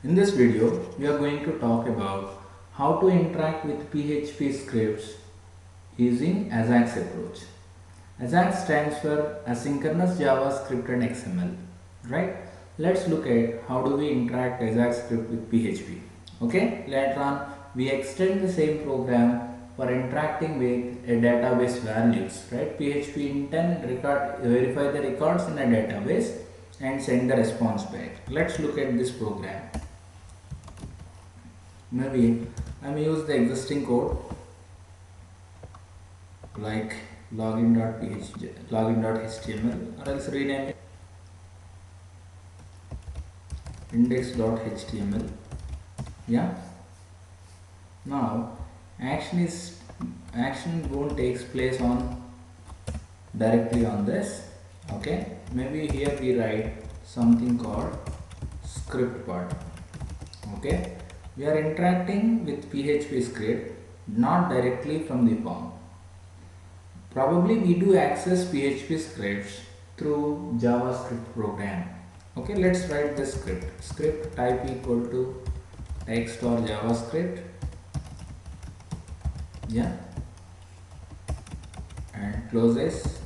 In this video, we are going to talk about how to interact with PHP scripts using AJAX approach. AJAX stands for Asynchronous JavaScript and XML, right? Let's look at how do we interact AJAX script with PHP. Okay, later on we extend the same program for interacting with a database values, right? PHP in turn verify the records in a database and send the response back. Let's look at this program. Maybe I may use the existing code like login.html or else rename it index.html. Yeah. Now action won't takes place on directly on this. Okay. Maybe here we write something called script part. Okay. We are interacting with PHP script not directly from the form. Probably we do access PHP scripts through JavaScript program. Okay, let's write the script. Script type equal to text or JavaScript. Yeah. And close this.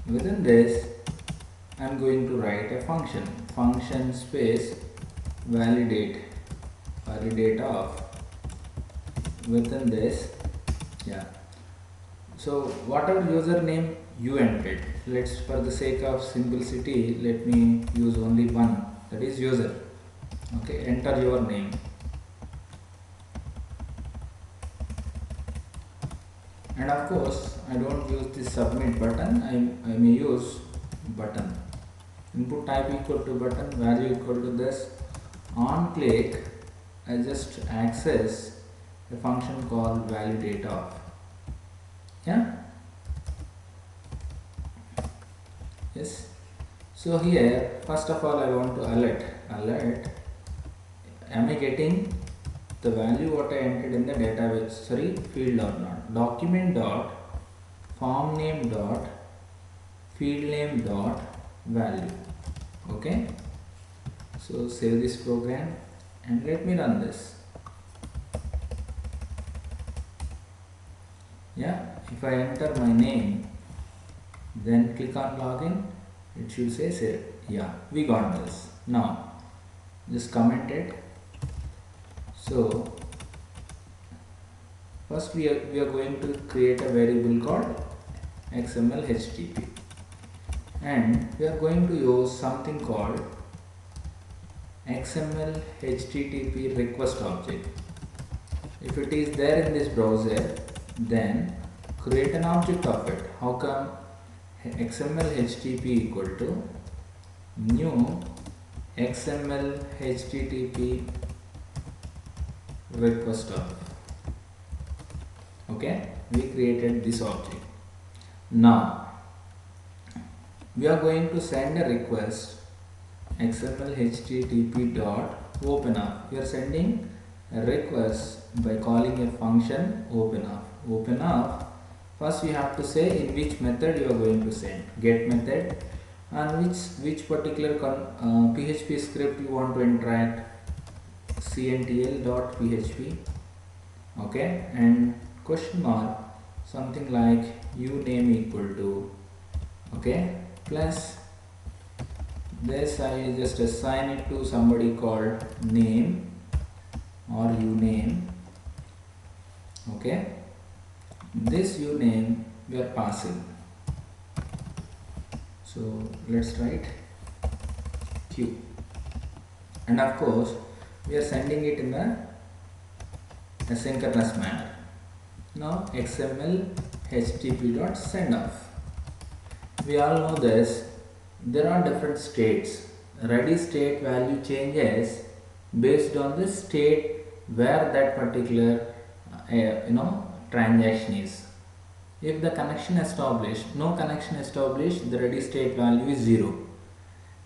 Within this, I am going to write a function. Function space validate of within this. Yeah, so whatever username you entered, let's for the sake of simplicity let me use only one, that is user. Okay, enter your name and of course I don't use this submit button, I may use button. Input type equal to button, value equal to this. On click, I just access a function called validate of. Yeah. Yes. So here, first of all, I want to alert. Am I getting the value what I entered in the database? Sorry, field or not? Document dot form name dot field name dot value. Okay. So save this program and let me run this. Yeah, if I enter my name, then click on login, it should say save. Yeah, we got this. Now, just comment it. So, first we are going to create a variable called XML HTTP and we are going to use something called XML HTTP request object. If it is there in this browser, then create an object of it. How come? XML HTTP equal to new XML HTTP request of. Okay, we created this object. Now we are going to send a request XML HTTP dot open up. We are sending a request by calling a function open up. Open up. First we have to say in which method you are going to send. Get method and which particular PHP script you want to interact. cntl.php. Okay, and question mark something like uname equal to. Okay, plus this I just assign it to somebody called name or uname. Okay, this uname we are passing. So let's write q and of course we are sending it in the asynchronous manner. Now XML HTTP dot send off. We all know this. There are different states. Ready state value changes based on the state where that particular transaction is. If the connection established, no connection established, the ready state value is 0.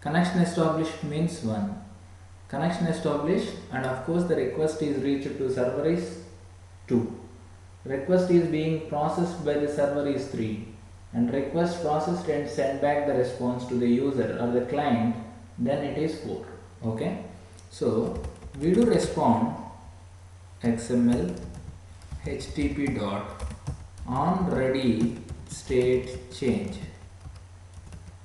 Connection established means 1. Connection established and of course the request is reached to server is 2. Request is being processed by the server is 3. And request processed and send back the response to the user or the client, then it is 4. Okay, so we do respond XML HTTP dot on ready state change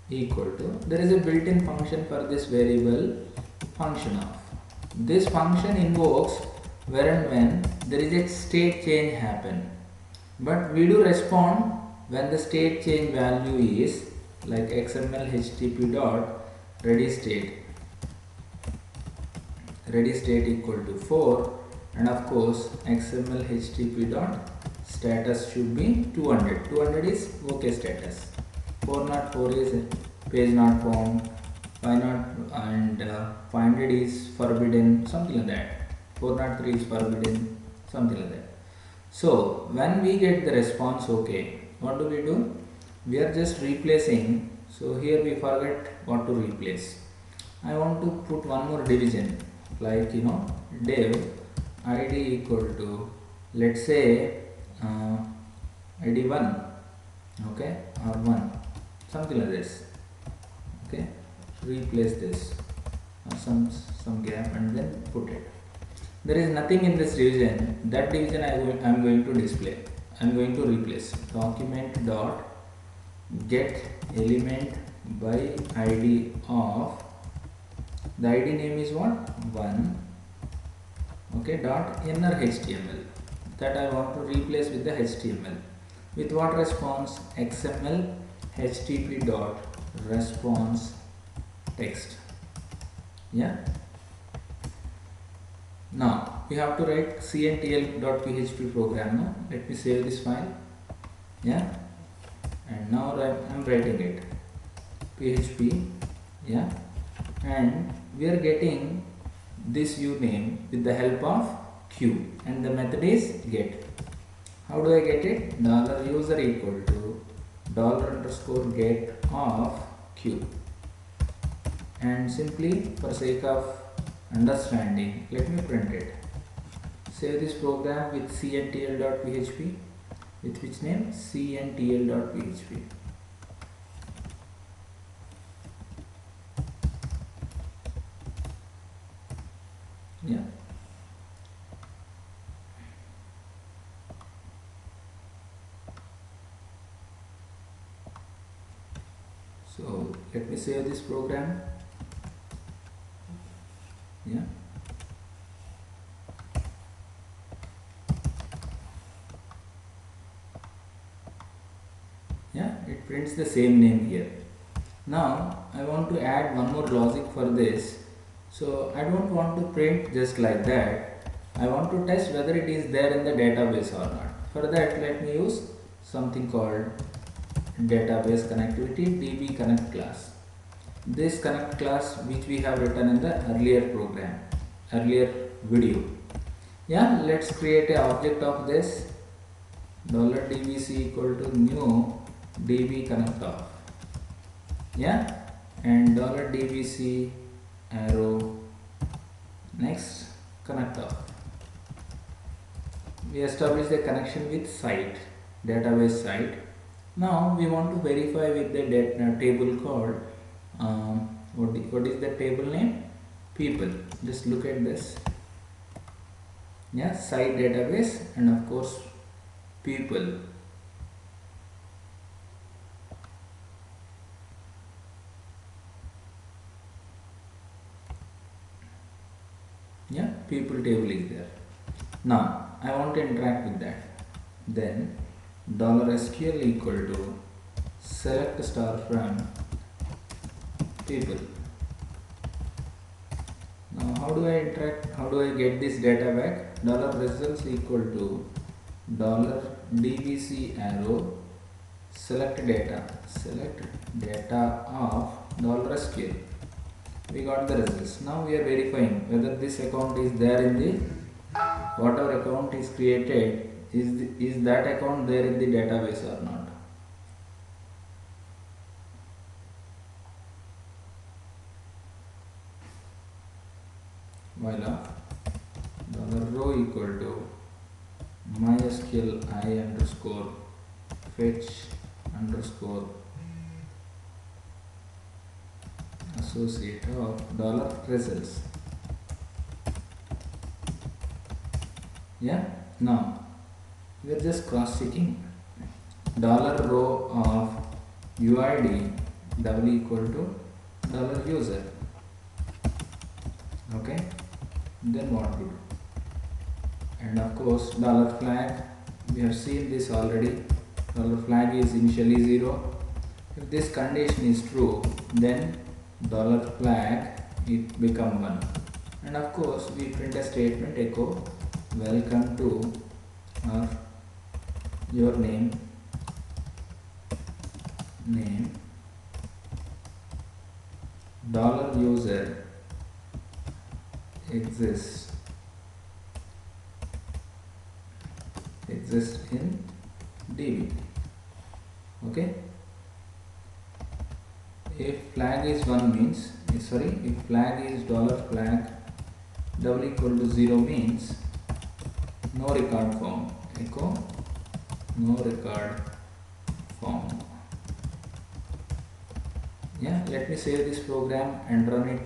equal to, there is a built-in function for this variable, function of. This function invokes where and when there is a state change happen, but we do respond when the state change value is like XML HTTP dot ready state equal to 4, and of course XML HTTP dot status should be 200. 200 is OK status. 404 is page not found. 500 and 500 is forbidden, something like that. 403 is forbidden, something like that. So when we get the response OK, what do? We are just replacing. So here we forget what to replace. I want to put one more division, like div id equal to, let's say id 1, okay, or 1, something like this. Okay, replace this some gap and then put it. There is nothing in this division. That division I am going to display. I am going to replace document dot get element by id of, the id name is what, 1, okay, dot inner HTML, that I want to replace with the HTML. With what response? XML HTTP dot response text. Yeah. Now we have to write cntl.php program. No? Let me save this file. Yeah. And now I am writing it. PHP. Yeah. And we are getting this uname with the help of Q, and the method is get. How do I get it? $user equal to $_get of Q. And simply for sake of understanding, let me print it. Save this program with cntl.php. With which name? cntl.php. Yeah. So let me save this program. Yeah. Yeah, it prints the same name here. Now I want to add one more logic for this. So I don't want to print just like that. I want to test whether it is there in the database or not. For that, let me use something called database connectivity db connect class. This connect class which we have written in the earlier video. Yeah, let's create an object of this. $dbc equal to new db connect off. Yeah, and $dbc arrow next connect off. We established a connection with site, database site. Now we want to verify with the table called what is the table name? People. Just look at this. Yeah, site database and of course people. Yeah, people table is there. Now I want to interact with that. Then $SQL equal to select star from people. Now how do I interact? How do I get this data back? $results equal to $dbc arrow select data of $SQL. We got the results. Now we are verifying whether this account is there in the, whatever account is created, is that account there in the database or not. Voila. $row equal to mysql I underscore fetch underscore associate of dollar results. Yeah, now we are just cross checking. Dollar row of UID double equal to dollar user. Okay, then what to do? And of course dollar flag, we have seen this already. Dollar flag is initially 0. If this condition is true, then dollar flag it become 1. And of course we print a statement echo welcome to or your name dollar user exists in DB. Okay, if flag is 1 means if flag is dollar flag double equal to 0 means no record found. Echo no record found. Yeah, let me save this program and run it.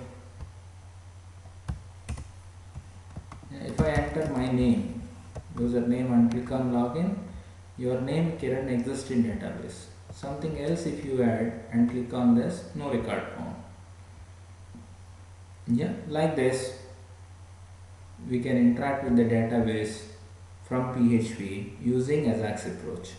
If I enter my name, username, and click on login, your name Kiran exists in database. Something else if you add and click on this, no record found. Yeah, like this we can interact with the database from PHP using Ajax approach.